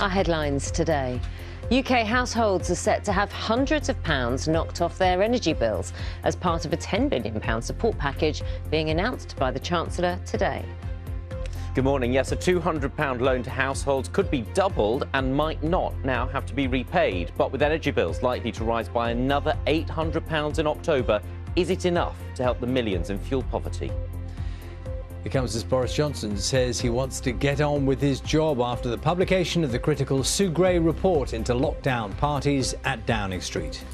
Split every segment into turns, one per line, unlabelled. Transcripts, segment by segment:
Our headlines today. UK households are set to have hundreds of pounds knocked off their energy bills as part of a £10 billion support package being announced by the Chancellor today.
Good morning. Yes, a £200 loan to households could be doubled and might not now have to be repaid. But with energy bills likely to rise by another £800 in October, is it enough to help the millions in fuel poverty?
Here comes as Boris Johnson says he wants to get on with his job after the publication of the critical Sue Gray report into lockdown parties at Downing Street.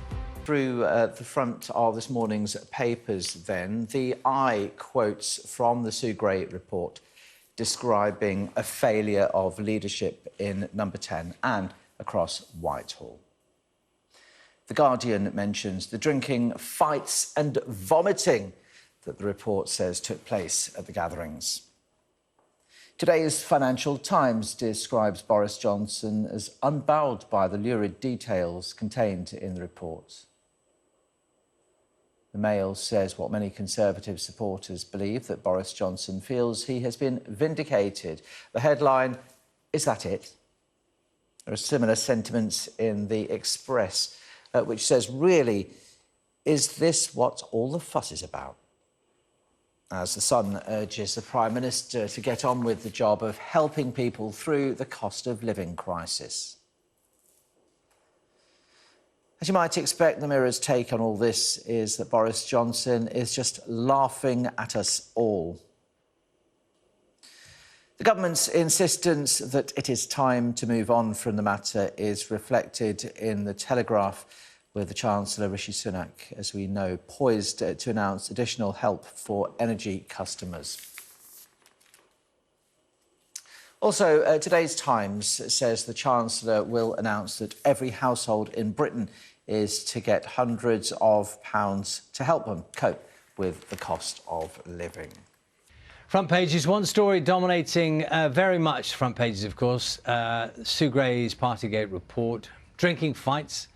Through the front of this morning's papers, then, the Eye quotes from the Sue Gray report describing a failure of leadership in Number 10 and across Whitehall. The Guardian mentions the drinking, fights and vomiting that the report says took place at the gatherings. Today's Financial Times describes Boris Johnson as unbowed by the lurid details contained in the report. The Mail says what many Conservative supporters believe, that Boris Johnson feels he has been vindicated. The headline, "Is that it?" There are similar sentiments in the Express, which says, really, is this what all the fuss is about? As the Sun urges the Prime Minister to get on with the job of helping people through the cost of living crisis. As you might expect, the Mirror's take on all this is that Boris Johnson is just laughing at us all. The government's insistence that it is time to move on from the matter is reflected in the Telegraph, with the Chancellor, Rishi Sunak, as we know, poised to announce additional help for energy customers. Also, today's Times says the Chancellor will announce that every household in Britain is to get hundreds of pounds to help them cope with the cost of living.
Front pages, one story dominating very much front pages, of course. Sue Gray's Partygate report, drinking fights,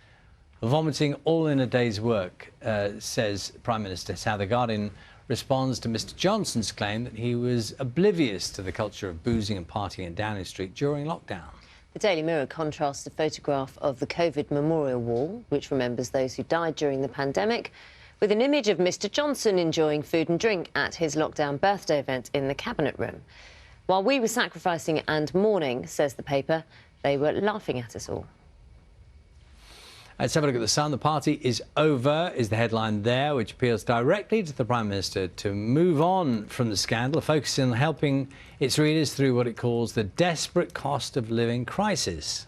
vomiting, all in a day's work, says Prime Minister. It's how The Guardian responds to Mr Johnson's claim that he was oblivious to the culture of boozing and partying at Downing Street during lockdown. The
Daily Mirror contrasts a photograph of the COVID memorial wall, which remembers those who died during the pandemic, with an image of Mr Johnson enjoying food and drink at his lockdown birthday event in the Cabinet Room. While we were sacrificing and mourning, says the paper, they were laughing at us all.
Let's have a look at The Sun. The party is over, is the headline there, which appeals directly to the Prime Minister to move on from the scandal, focusing on helping its readers through what it calls the desperate cost of living crisis.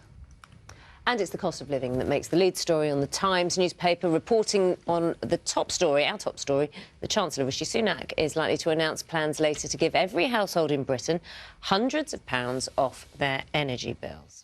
And it's the cost of living that makes the lead story on the Times newspaper, reporting on the top story, our top story. The Chancellor, Rishi Sunak, is likely to announce plans later to give every household in Britain hundreds of pounds off their energy bills.